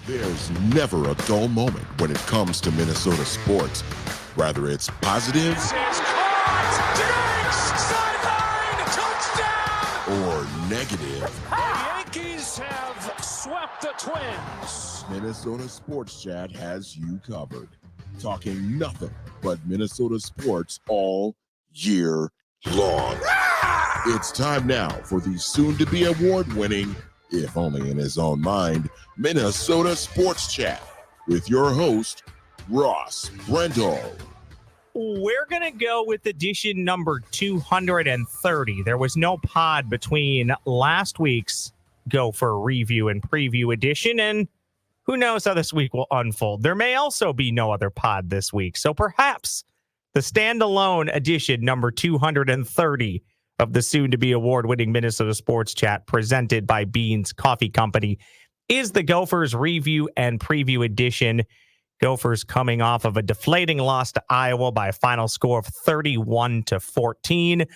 There's never a dull moment when it comes to Minnesota sports. Whether it's positive or negative. The Yankees have swept the Twins. Minnesota Sports Chat has you covered. Talking nothing but Minnesota sports all year long. It's time now for the soon-to-be award-winning, if only in his own mind, Minnesota Sports Chat with your host, Ross Brendel. We're going to go with edition number 230. There was no pod between last week's Gopher review and preview edition, and who knows how this week will unfold. There may also be no other pod this week, so perhaps the standalone edition number 230 of the soon-to-be award-winning Minnesota Sports Chat presented by Beans Coffee Company is the Gophers review and preview edition. Gophers coming off of a deflating loss to Iowa by a final score of 31-14.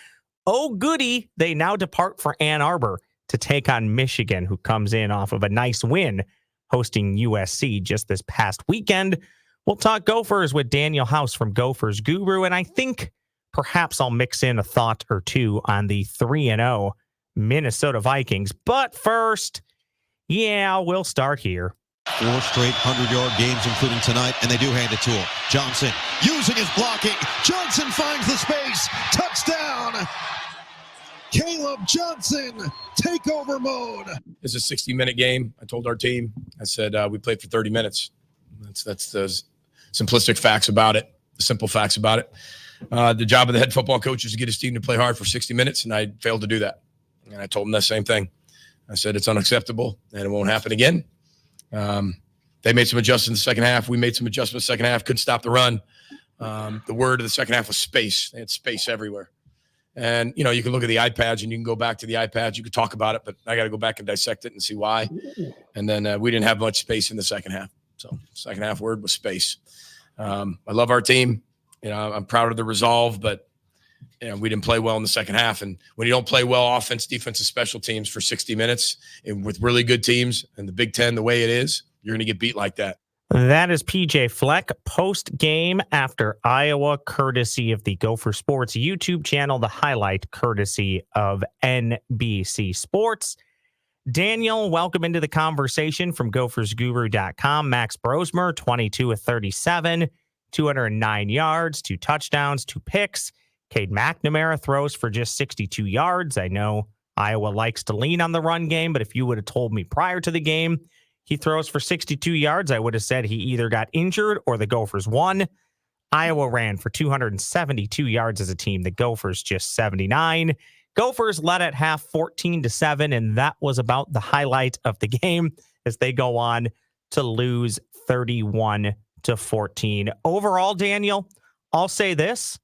Oh, goody. They now depart for Ann Arbor to take on Michigan, who comes in off of a nice win hosting USC just this past weekend. We'll talk Gophers with Daniel House from Gophers Guru, and I think perhaps I'll mix in a thought or two on the 3-0 Minnesota Vikings. But first, we'll start here. 4 straight 100-yard games, including tonight, and they do hand it to him. Johnson using his blocking. Johnson finds the space. Touchdown! Caleb Johnson, takeover mode. It's a 60-minute game. I told our team, I said, we played for 30 minutes. That's the simplistic facts about it, the simple facts about it. The job of the head football coach is to get his team to play hard for 60 minutes, and I failed to do that. And I told him that same thing. I said, it's unacceptable, and it won't happen again. They made some adjustments in the second half. We made some adjustments in the second half. Couldn't stop the run. The word of the second half was space. They had space everywhere. And, you can look at the iPads and you can go back to the iPads. You could talk about it, but I got to go back and dissect it and see why. And then we didn't have much space in the second half. So second half word was space. I love our team. I'm proud of the resolve, but we didn't play well in the second half. And when you don't play well offense, defense, and special teams for 60 minutes and with really good teams and the Big Ten the way it is, you're going to get beat like that. That is PJ Fleck post-game after Iowa, courtesy of the Gopher Sports YouTube channel, the highlight courtesy of NBC Sports. Daniel, welcome into the conversation from gophersguru.com. Max Brosmer, 22 of 37, 209 yards, 2 touchdowns, 2 picks. Cade McNamara throws for just 62 yards. I know Iowa likes to lean on the run game, but if you would have told me prior to the game he throws for 62 yards, I would have said he either got injured or the Gophers won. Iowa ran for 272 yards as a team. The Gophers just 79. Gophers led at half 14-7, and that was about the highlight of the game as they go on to lose 31-14. Overall, Daniel, I'll say this.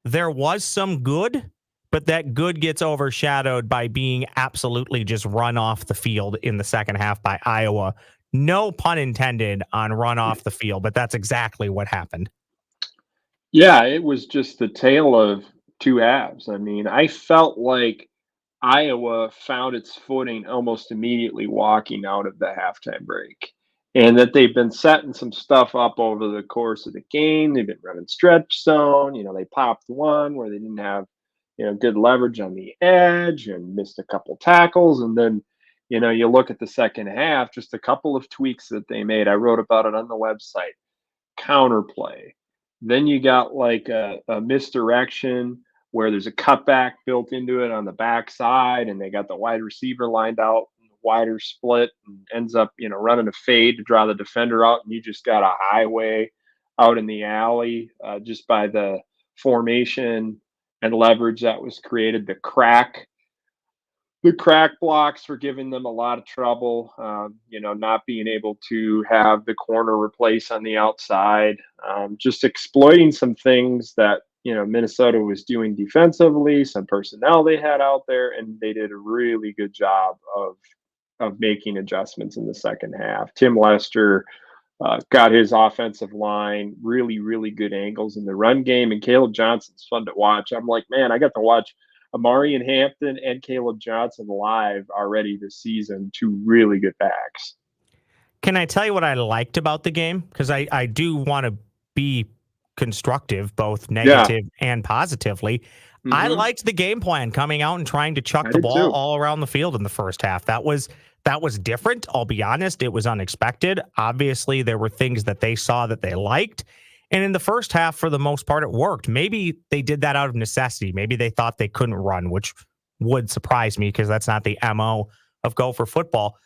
There was some good, but that good gets overshadowed by being absolutely just run off the field in the second half by Iowa. No pun intended on run off the field, but that's exactly what happened. Yeah, it was just the tale of two halves. I mean, I felt like Iowa found its footing almost immediately walking out of the halftime break. And that they've been setting some stuff up over the course of the game. They've been running stretch zone. They popped one where they didn't have, good leverage on the edge and missed a couple tackles. And then, you look at the second half, just a couple of tweaks that they made. I wrote about it on the website. Counterplay. Then you got like a misdirection where there's a cutback built into it on the backside, and they got the wide receiver lined out, wider split, and ends up, running a fade to draw the defender out, and you just got a highway out in the alley just by the formation and leverage that was created. The crack blocks were giving them a lot of trouble, not being able to have the corner replace on the outside, just exploiting some things that, Minnesota was doing defensively, some personnel they had out there, and they did a really good job of making adjustments in the second half. Tim Lester got his offensive line really, really good angles in the run game, and Caleb Johnson's fun to watch. I'm like, man, I got to watch Amari and Hampton and Caleb Johnson live already this season, 2 really good backs. Can I tell you what I liked about the game? Because I do want to be constructive, both negative and positively. I liked the game plan coming out and trying to chuck the ball all around the field in the first half. That was different. I'll be honest. It was unexpected. Obviously, there were things that they saw that they liked. And in the first half, for the most part, it worked. Maybe they did that out of necessity. Maybe they thought they couldn't run, which would surprise me because that's not the MO of Gopher football.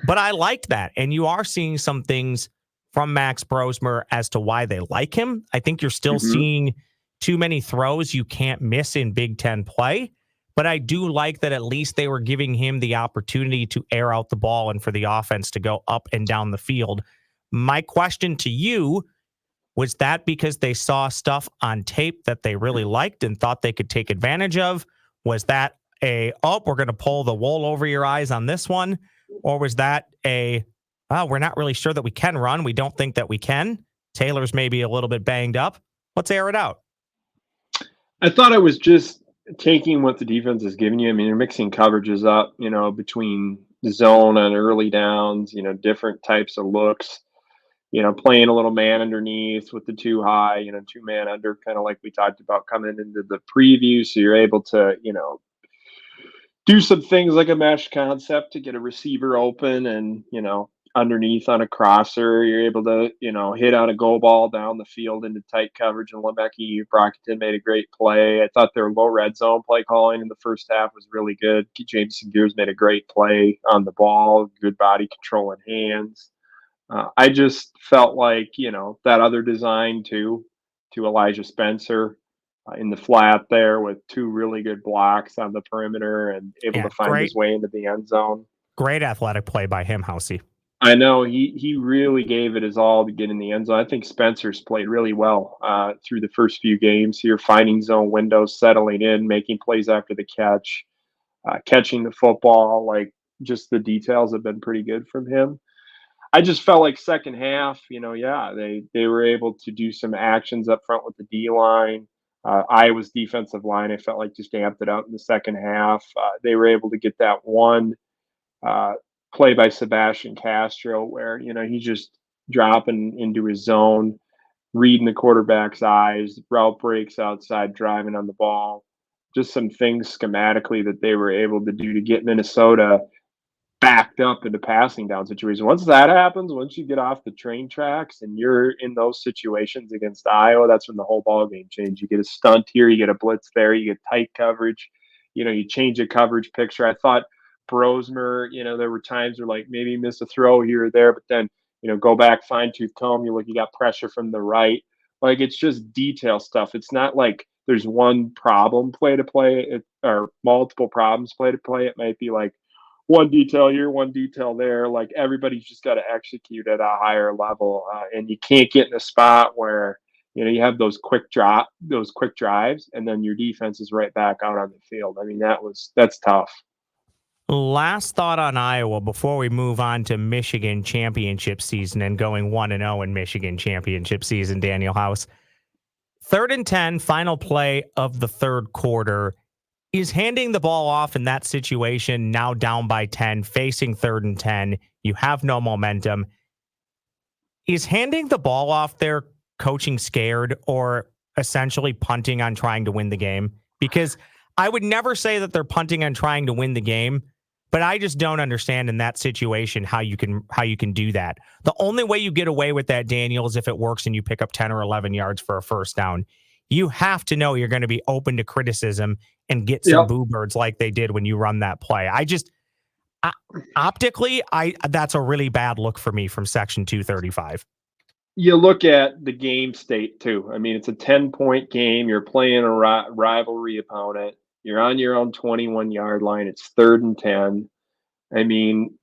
But I liked that. And you are seeing some things from Max Brosmer as to why they like him. I think you're still seeing too many throws you can't miss in Big Ten play. But I do like that at least they were giving him the opportunity to air out the ball and for the offense to go up and down the field. My question to you, was that because they saw stuff on tape that they really liked and thought they could take advantage of? Was that we're going to pull the wool over your eyes on this one? Or was that we're not really sure that we can run. We don't think that we can. Taylor's maybe a little bit banged up. Let's air it out. I thought I was just taking what the defense is giving you. I mean, you're mixing coverages up, between the zone and early downs, different types of looks, playing a little man underneath with the two high, two man under, kind of like we talked about coming into the preview. So you're able to, do some things like a mesh concept to get a receiver open and, underneath on a crosser. You're able to, hit on a go ball down the field into tight coverage. And Lemecki Brockton made a great play. I thought their low red zone play calling in the first half was really good. Jameson Gears made a great play on the ball, good body control and hands. I just felt like, that other design to Elijah Spencer in the flat there with two really good blocks on the perimeter and able to find his way into the end zone. Great athletic play by him, Housey. I know he really gave it his all to get in the end zone. I think Spencer's played really well through the first few games here, finding zone windows, settling in, making plays after the catch, catching the football. Like, just the details have been pretty good from him. I just felt like second half, they were able to do some actions up front with the D-line. Iowa's defensive line, I felt like, just amped it out in the second half. They were able to get that one play by Sebastian Castro where, he's just dropping into his zone, reading the quarterback's eyes, route breaks outside, driving on the ball. Just some things schematically that they were able to do to get Minnesota backed up into passing down situations. Once that happens, once you get off the train tracks and you're in those situations against Iowa, that's when the whole ball game changes. You get a stunt here, you get a blitz there, you get tight coverage, you change a coverage picture. I thought Brosmer, there were times where like maybe miss a throw here or there, but then, go back, fine tooth comb, you got pressure from the right. Like, it's just detail stuff. It's not like there's one problem play to play or multiple problems play to play. It might be like one detail here, one detail there. Like, everybody's just got to execute at a higher level, and you can't get in a spot where you have those quick drives, and then your defense is right back out on the field. I mean, that's tough. Last thought on Iowa before we move on to Michigan championship season and going 1-0 in Michigan championship season. Daniel House, 3rd and 10, final play of the third quarter. Is handing the ball off in that situation, now down by 10, facing 3rd and 10, you have no momentum. Is handing the ball off there coaching scared or essentially punting on trying to win the game? Because I would never say that they're punting on trying to win the game, but I just don't understand in that situation how you can do that. The only way you get away with that, Daniel, is if it works and you pick up 10 or 11 yards for a first down. You have to know you're going to be open to criticism and get some boo birds like they did when you run that play. Optically, that's a really bad look for me from Section 235. You look at the game state too. I mean, it's a 10-point game. You're playing a rivalry opponent. You're on your own 21-yard line. It's 3rd and 10. I mean,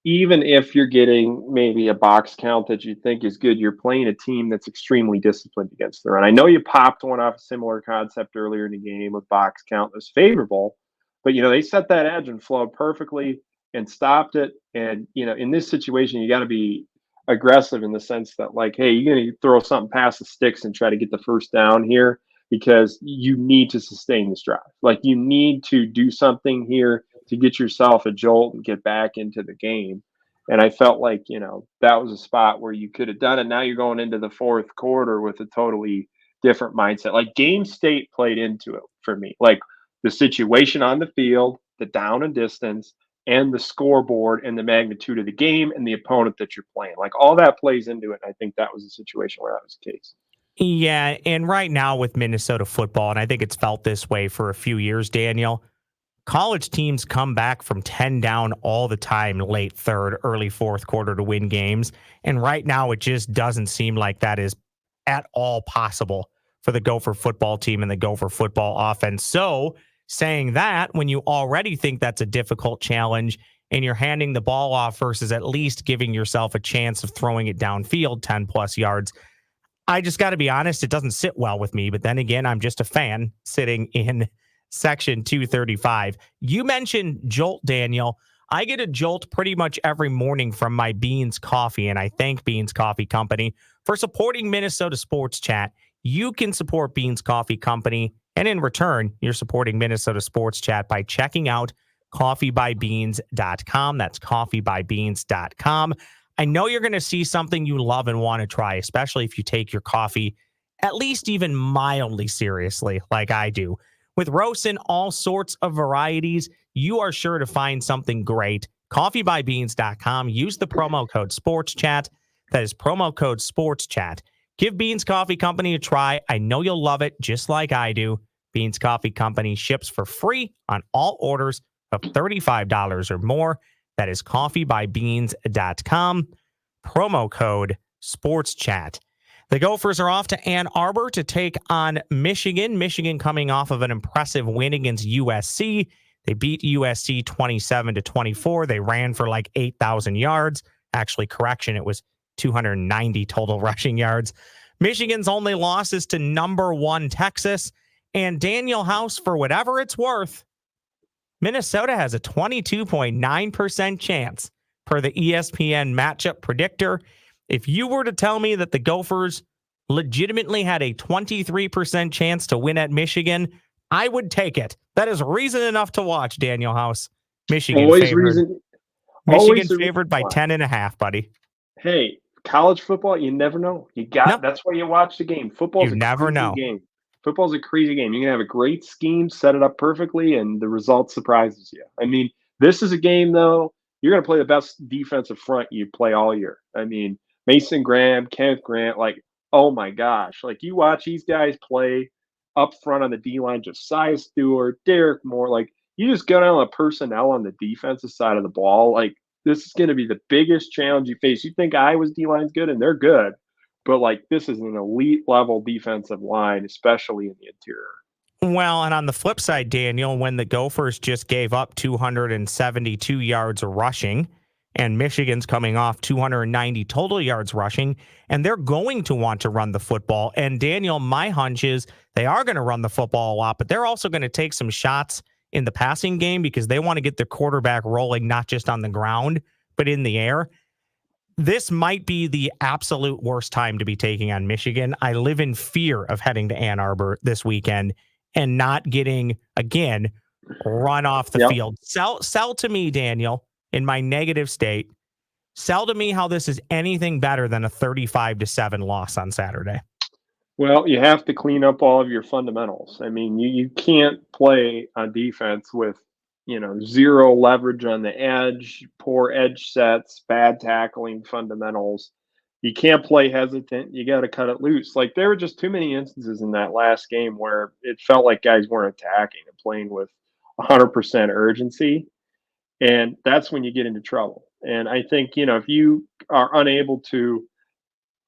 even if you're getting maybe a box count that you think is good, you're playing a team that's extremely disciplined against the run. I know you popped one off a similar concept earlier in the game with box count that was favorable, but, they set that edge and flowed perfectly and stopped it. And, in this situation, you got to be aggressive in the sense that, like, hey, you're going to throw something past the sticks and try to get the first down here because you need to sustain this drive. Like, you need to do something here to get yourself a jolt and get back into the game. And I felt like, that was a spot where you could have done it. Now you're going into the fourth quarter with a totally different mindset. Like game state played into it for me. Like the situation on the field, the down and distance, and the scoreboard and the magnitude of the game and the opponent that you're playing. Like all that plays into it. And I think that was a situation where that was the case. Yeah, and right now with Minnesota football, and I think it's felt this way for a few years, Daniel, college teams come back from 10 down all the time, late third, early fourth quarter to win games. And right now, it just doesn't seem like that is at all possible for the Gopher football team and the Gopher football offense. So, saying that, when you already think that's a difficult challenge and you're handing the ball off versus at least giving yourself a chance of throwing it downfield 10 plus yards, I just got to be honest, it doesn't sit well with me. But then again, I'm just a fan sitting in section 235. You mentioned Jolt, Daniel. I get a jolt pretty much every morning from my Beans Coffee, and I thank Beans Coffee Company for supporting Minnesota Sports Chat. You can support Beans Coffee Company, and in return, you're supporting Minnesota Sports Chat by checking out coffeebybeans.com. That's coffeebybeans.com. I know you're going to see something you love and want to try, especially if you take your coffee at least even mildly seriously, like I do. With roasts in all sorts of varieties, you are sure to find something great. Coffeebybeans.com. Use the promo code SportsChat. That is promo code SportsChat. Give Beans Coffee Company a try. I know you'll love it, just like I do. Beans Coffee Company ships for free on all orders of $35 or more. That is coffeebybeans.com. Promo code SportsChat. The Gophers are off to Ann Arbor to take on Michigan. Michigan coming off of an impressive win against USC. They beat USC 27-24. They ran for like 8,000 yards. Actually, correction, it was 290 total rushing yards. Michigan's only loss is to number 1 Texas. And Daniel House, for whatever it's worth, Minnesota has a 22.9% chance per the ESPN matchup predictor. If you were to tell me that the Gophers legitimately had a 23% chance to win at Michigan, I would take it. That is reason enough to watch, Daniel House. Michigan Always favored. reason. Michigan Always favored by 10.5, buddy. Hey, college football, you never know. That's why you watch the game. Football's You a never crazy know. game. Football's a crazy game. You can have a great scheme, set it up perfectly, and the result surprises you. I mean, this is a game, though, you're going to play the best defensive front you play all year. I mean, Mason Graham, Kenneth Grant, like, oh my gosh. Like, you watch these guys play up front on the D-line, Josiah Stewart, Derek Moore. Like, you just go down the personnel on the defensive side of the ball. Like, this is going to be the biggest challenge you face. You think Iowa's D-line's good, and they're good. But, like, this is an elite level defensive line, especially in the interior. Well, and on the flip side, Daniel, when the Gophers just gave up 272 yards rushing, and Michigan's coming off 290 total yards rushing, and they're going to want to run the football. And Daniel, my hunch is they are going to run the football a lot, but they're also going to take some shots in the passing game because they want to get their quarterback rolling, not just on the ground, but in the air. This might be the absolute worst time to be taking on Michigan. I live in fear of heading to Ann Arbor this weekend and not getting, again, run off the field. Sell to me, Daniel, in my negative state. Sell to me how this is anything better than a 35-7 loss on Saturday. Well, you have to clean up all of your fundamentals. I mean, you can't play on defense with, zero leverage on the edge, poor edge sets, bad tackling fundamentals. You can't play hesitant. You got to cut it loose. Like, there were just too many instances in that last game where it felt like guys weren't attacking and playing with 100% urgency. And that's when you get into trouble. And I think, if you are unable to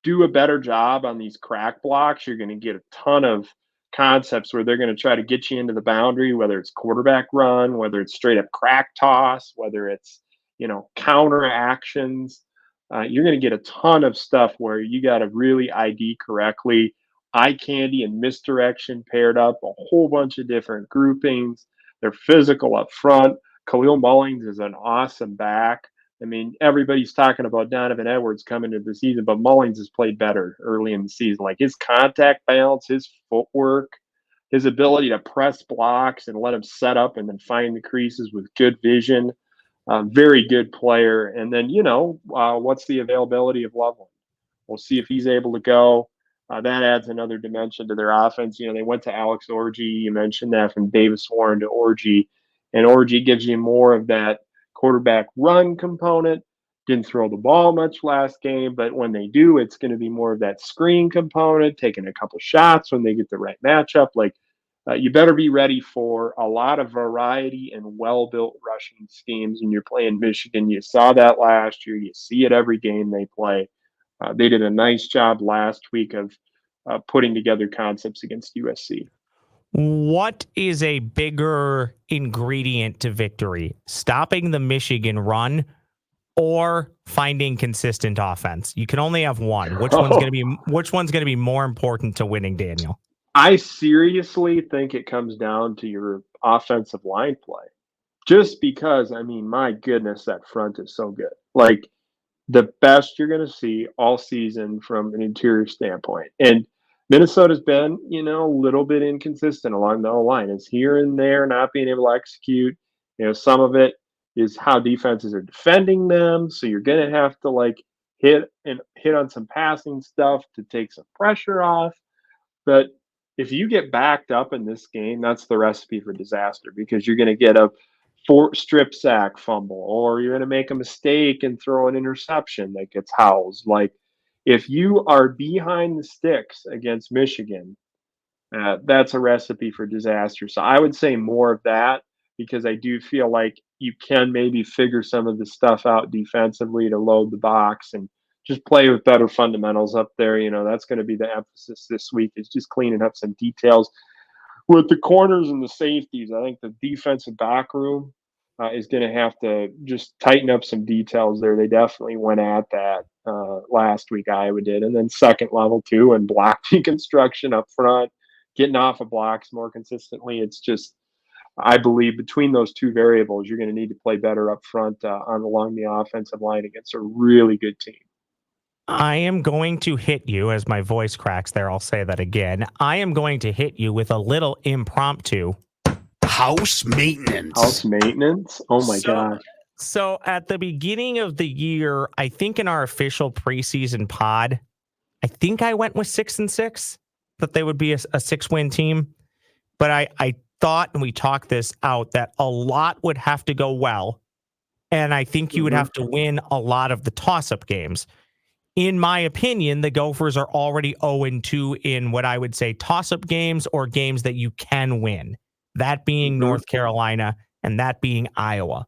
do a better job on these crack blocks, you're going to get a ton of concepts where they're going to try to get you into the boundary, whether it's quarterback run, whether it's straight up crack toss, whether it's, counter actions. You're going to get a ton of stuff where you got to really ID correctly. Eye candy and misdirection paired up, a whole bunch of different groupings. They're physical up front. Khalil Mullings is an awesome back. I mean, everybody's talking about Donovan Edwards coming into the season, but Mullings has played better early in the season. Like, his contact balance, his footwork, his ability to press blocks and let him set up and then find the creases with good vision. Very good player. And then, what's the availability of Loveland? We'll see if he's able to go. That adds another dimension to their offense. They went to Alex Orji. You mentioned that, from Davis Warren to Orji. And Orji gives you more of that quarterback run component. Didn't throw the ball much last game, but when they do, it's going to be more of that screen component, taking a couple shots when they get the right matchup. You better be ready for a lot of variety and well-built rushing schemes when you're playing Michigan. You saw that last year. You see it every game they play. They did a nice job last week of putting together concepts against USC. What is a bigger ingredient to victory? Stopping the Michigan run or finding consistent offense? You can only have one. Which one's going to be more important to winning, Daniel? I seriously think it comes down to your offensive line play. Just because, my goodness, that front is so good. The best you're going to see all season from an interior standpoint. And Minnesota's been, a little bit inconsistent along the whole line. It's here and there not being able to execute. Some of it is how defenses are defending them. So you're going to have to hit on some passing stuff to take some pressure off. But if you get backed up in this game, that's the recipe for disaster, because you're going to get a strip sack fumble, or you're going to make a mistake and throw an interception that gets housed. If you are behind the sticks against Michigan, that's a recipe for disaster. So I would say more of that, because I do feel like you can maybe figure some of the stuff out defensively to load the box and just play with better fundamentals up there. That's going to be the emphasis this week, is just cleaning up some details with the corners and the safeties. I think the defensive back room is going to have to just tighten up some details there. They definitely went at that last week, Iowa did. And then second level too, and block deconstruction up front, getting off of blocks more consistently. It's just, I believe between those two variables, you're going to need to play better up front along the offensive line against a really good team. I am going to hit you, as my voice cracks there. I'll say that again. I am going to hit you with a little impromptu house maintenance. House maintenance? Oh my gosh. So at the beginning of the year, I think in our official preseason pod, I think I went with 6-6, that they would be a 6-win team. But I thought, and we talked this out, that a lot would have to go well. And I think you would have to win a lot of the toss-up games. In my opinion, the Gophers are already 0-2 in what I would say toss-up games, or games that you can win. That being North Carolina and that being Iowa.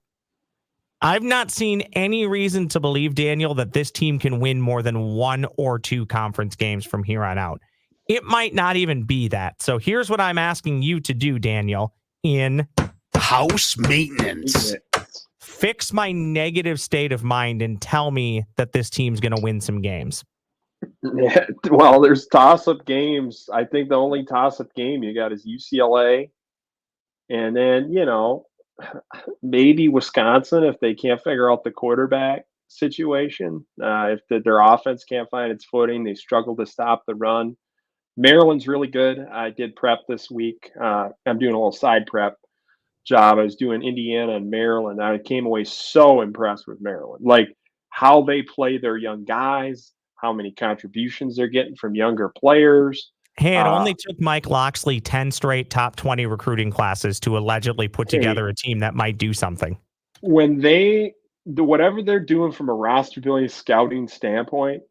I've not seen any reason to believe, Daniel, that this team can win more than 1 or 2 conference games from here on out. It might not even be that. So here's what I'm asking you to do, Daniel, in house maintenance. Fix my negative state of mind and tell me that this team's going to win some games. Yeah, well, there's toss-up games. I think the only toss-up game you got is UCLA. And then, maybe Wisconsin if they can't figure out the quarterback situation. If their offense can't find its footing, they struggle to stop the run. Maryland's really good. I did prep this week. I'm doing a little side prep job. I was doing Indiana and Maryland. I came away so impressed with Maryland. How they play their young guys, how many contributions they're getting from younger players. Hey, it only took Mike Loxley 10 straight top 20 recruiting classes to allegedly put together a team that might do something. When whatever they're doing from a roster building scouting standpoint,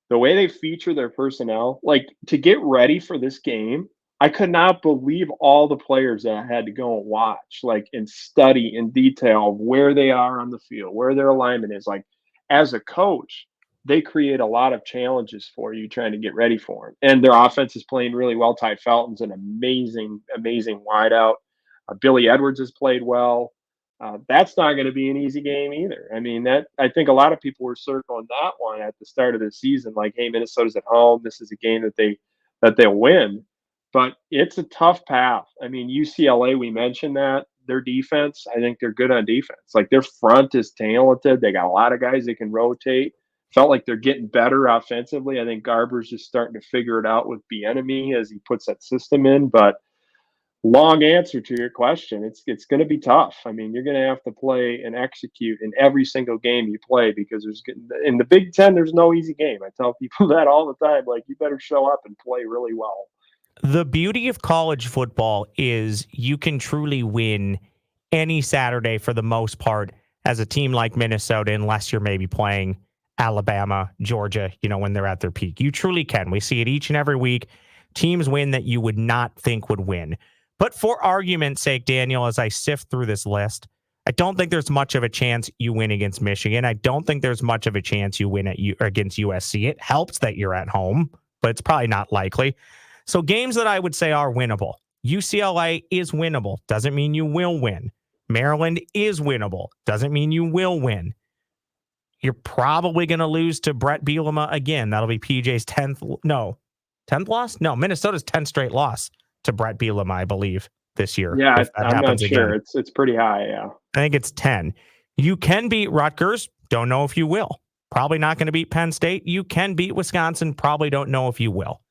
the way they feature their personnel, to get ready for this game, I could not believe all the players that I had to go and watch, and study in detail of where they are on the field, where their alignment is. As a coach, they create a lot of challenges for you trying to get ready for them. And their offense is playing really well. Ty Felton's an amazing, amazing wideout. Billy Edwards has played well. That's not going to be an easy game either. I think a lot of people were circling that one at the start of the season, hey, Minnesota's at home. This is a game that they'll win. But it's a tough path. UCLA, we mentioned that. Their defense, I think they're good on defense. Their front is talented. They got a lot of guys that can rotate. Felt like they're getting better offensively. I think Garber's just starting to figure it out with Bieniemy as he puts that system in. But long answer to your question. It's going to be tough. I mean, you're going to have to play and execute in every single game you play because in the Big Ten, there's no easy game. I tell people that all the time. Like, you better show up and play really well. The beauty of college football is you can truly win any Saturday for the most part as a team like Minnesota, unless you're maybe playing Alabama, Georgia, when they're at their peak. You truly can. We see it each and every week. Teams win that you would not think would win. But for argument's sake, Daniel, as I sift through this list, I don't think there's much of a chance you win against Michigan. I don't think there's much of a chance you win against USC. It helps that you're at home, but it's probably not likely. So games that I would say are winnable. UCLA is winnable. Doesn't mean you will win. Maryland is winnable. Doesn't mean you will win. You're probably going to lose to Brett Bielema again. That'll be PJ's 10th loss? No, Minnesota's 10th straight loss to Brett Bielema, I believe, this year. Yeah, I'm not sure. Again. It's pretty high, yeah. I think it's 10. You can beat Rutgers. Don't know if you will. Probably not going to beat Penn State. You can beat Wisconsin. Probably don't know if you will.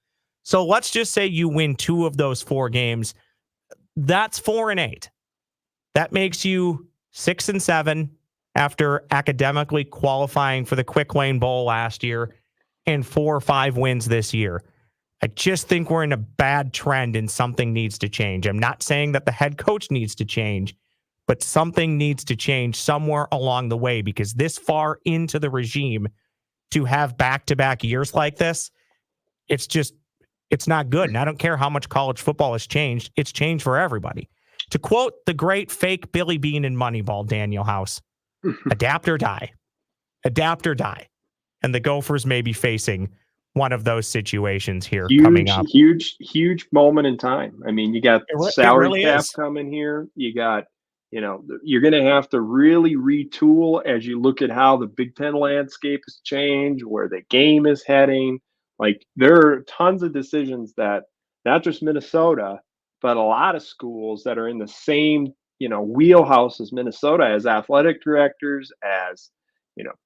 So let's just say you win 2 of those 4 games. That's 4-8. That makes you 6-7 after academically qualifying for the Quick Lane Bowl last year and 4 or 5 wins this year. I just think we're in a bad trend and something needs to change. I'm not saying that the head coach needs to change, but something needs to change somewhere along the way, because this far into the regime to have back-to-back years like this, it's not good. And I don't care how much college football has changed. It's changed for everybody. To quote the great fake Billy Bean in Moneyball, Daniel House, adapt or die. Adapt or die. And the Gophers may be facing one of those situations here coming up. Huge moment in time. I mean, you got salary cap coming here. You got, you're going to have to really retool as you look at how the Big Ten landscape has changed, where the game is heading. Like, there are tons of decisions that not just Minnesota, but a lot of schools that are in the same, wheelhouse as Minnesota, as athletic directors, as,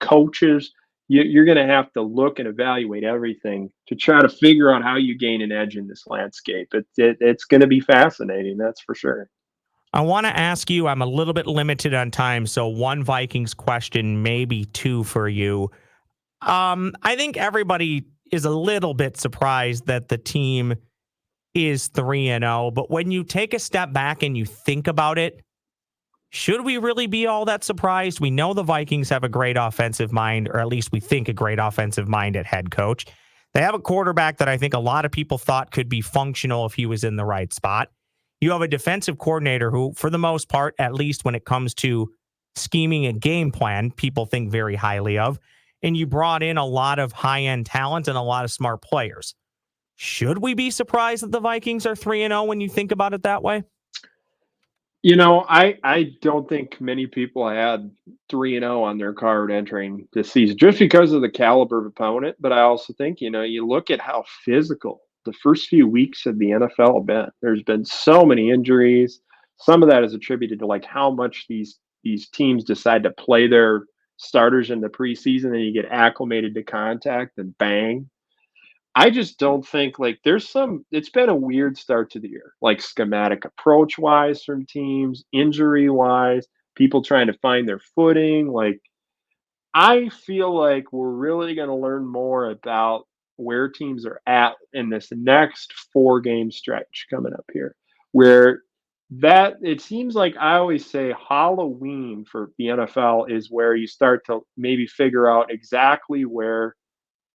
coaches. You're going to have to look and evaluate everything to try to figure out how you gain an edge in this landscape. It's going to be fascinating, that's for sure. I want to ask you, I'm a little bit limited on time, so 1 Vikings question, maybe 2 for you. I think everybody is a little bit surprised that the team is 3-0, but when you take a step back and you think about it, should we really be all that surprised? We know the Vikings have a great offensive mind, or at least we think a great offensive mind at head coach. They have a quarterback that I think a lot of people thought could be functional if he was in the right spot. You have a defensive coordinator who, for the most part, at least when it comes to scheming a game plan, people think very highly of. And you brought in a lot of high-end talent and a lot of smart players. Should we be surprised that the Vikings are 3-0 when you think about it that way? I don't think many people had 3-0 on their card entering this season just because of the caliber of opponent. But I also think, you look at how physical the first few weeks of the NFL have been. There's been so many injuries. Some of that is attributed to how much these teams decide to play their starters in the preseason, and you get acclimated to contact and bang. I just don't think it's been a weird start to the year, schematic approach wise from teams, injury wise, people trying to find their footing. I feel like we're really going to learn more about where teams are at in this next 4-game stretch coming up here, where it seems like I always say Halloween for the NFL is where you start to maybe figure out exactly where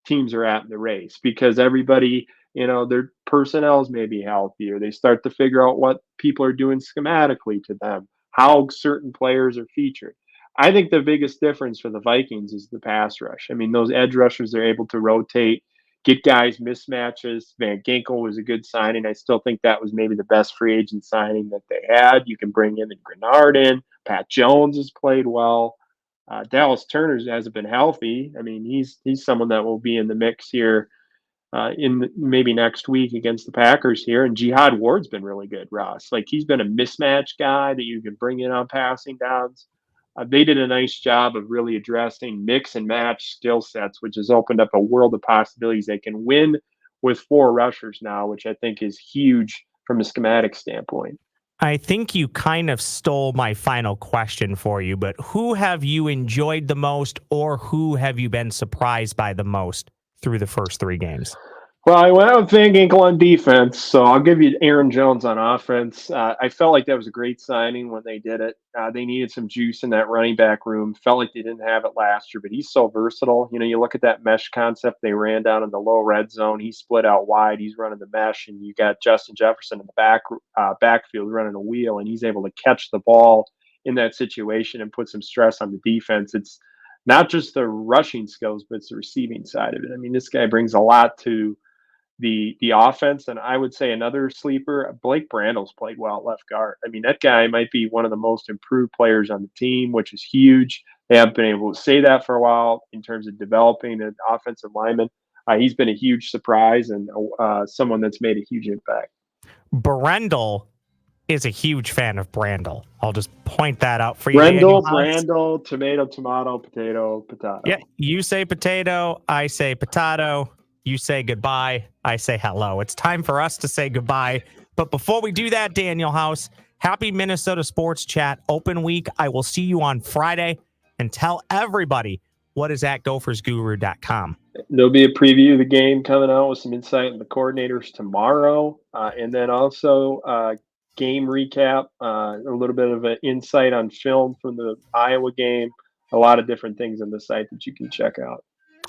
teams are at in the race, because everybody, their personnel is maybe healthy, or they start to figure out what people are doing schematically to them, how certain players are featured. I think the biggest difference for the Vikings is the pass rush. I mean, those edge rushers are able to rotate, get guys mismatches. Van Ginkel was a good signing. I still think that was maybe the best free agent signing that they had. You can bring in Grenard in. Pat Jones has played well. Dallas Turner hasn't been healthy. I mean, he's someone that will be in the mix here maybe next week against the Packers here. And Jihad Ward's been really good, Ross. He's been a mismatch guy that you can bring in on passing downs. They did a nice job of really addressing mix and match skill sets, which has opened up a world of possibilities. They can win with 4 rushers now, which I think is huge from a schematic standpoint. I think you kind of stole my final question for you, but who have you enjoyed the most, or who have you been surprised by the most through the first 3 games? Well, I went out with Van Ginkel on defense, so I'll give you Aaron Jones on offense. I felt like that was a great signing when they did it. They needed some juice in that running back room. Felt like they didn't have it last year, but he's so versatile. You know, you look at that mesh concept they ran down in the low red zone. He split out wide. He's running the mesh, and you got Justin Jefferson in the backfield running a wheel, and he's able to catch the ball in that situation and put some stress on the defense. It's not just the rushing skills, but it's the receiving side of it. I mean, this guy brings a lot to the offense. And I would say another sleeper, Blake Brandel's played well at left guard. I mean, that guy might be one of the most improved players on the team, which is huge. They haven't been able to say that for a while in terms of developing an offensive lineman. He's been a huge surprise and someone that's made a huge impact. Brendel is a huge fan of Brandel. I'll just point that out for you. Brandel, tomato, potato. Yeah, you say potato, I say potato. You say goodbye, I say hello. It's time for us to say goodbye. But before we do that, Daniel House, happy Minnesota Sports Chat Open Week. I will see you on Friday, and tell everybody what is at gophersguru.com. There'll be a preview of the game coming out with some insight on the coordinators tomorrow. And then also game recap, a little bit of an insight on film from the Iowa game, a lot of different things on the site that you can check out.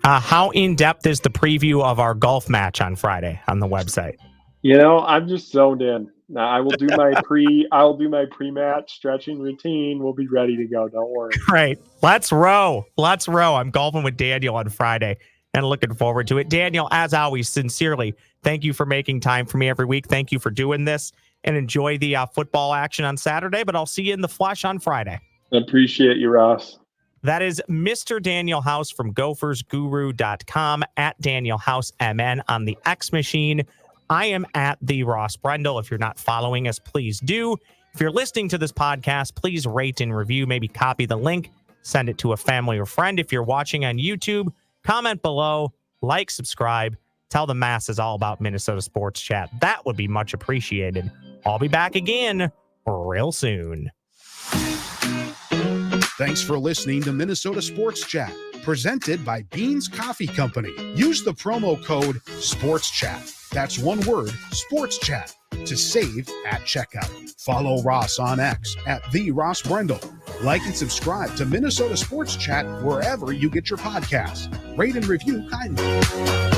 How in-depth is the preview of our golf match on Friday on the website? You know, I'm just zoned in. Now I will do my pre-match stretching routine. We'll be ready to go. Don't worry. Great. Let's row. I'm golfing with Daniel on Friday and looking forward to it. Daniel, as always, sincerely, thank you for making time for me every week. Thank you for doing this, and enjoy the football action on Saturday, but I'll see you in the flesh on Friday. I appreciate you, Ross. That is Mr. Daniel House from gophersguru.com, at Daniel House MN on the X machine. I am at the Ross Brendel. If you're not following us, please do. If you're listening to this podcast, please rate and review, maybe copy the link, send it to a family or friend. If you're watching on YouTube, comment below, like, subscribe, tell the masses all about Minnesota Sports Chat. That would be much appreciated. I'll be back again real soon. Thanks for listening to Minnesota Sports Chat, presented by Beans Coffee Company. Use the promo code SPORTSCHAT. That's one word, Sports Chat, to save at checkout. Follow Ross on X at the Ross Brendel. Like and subscribe to Minnesota Sports Chat wherever you get your podcasts. Rate and review kindly.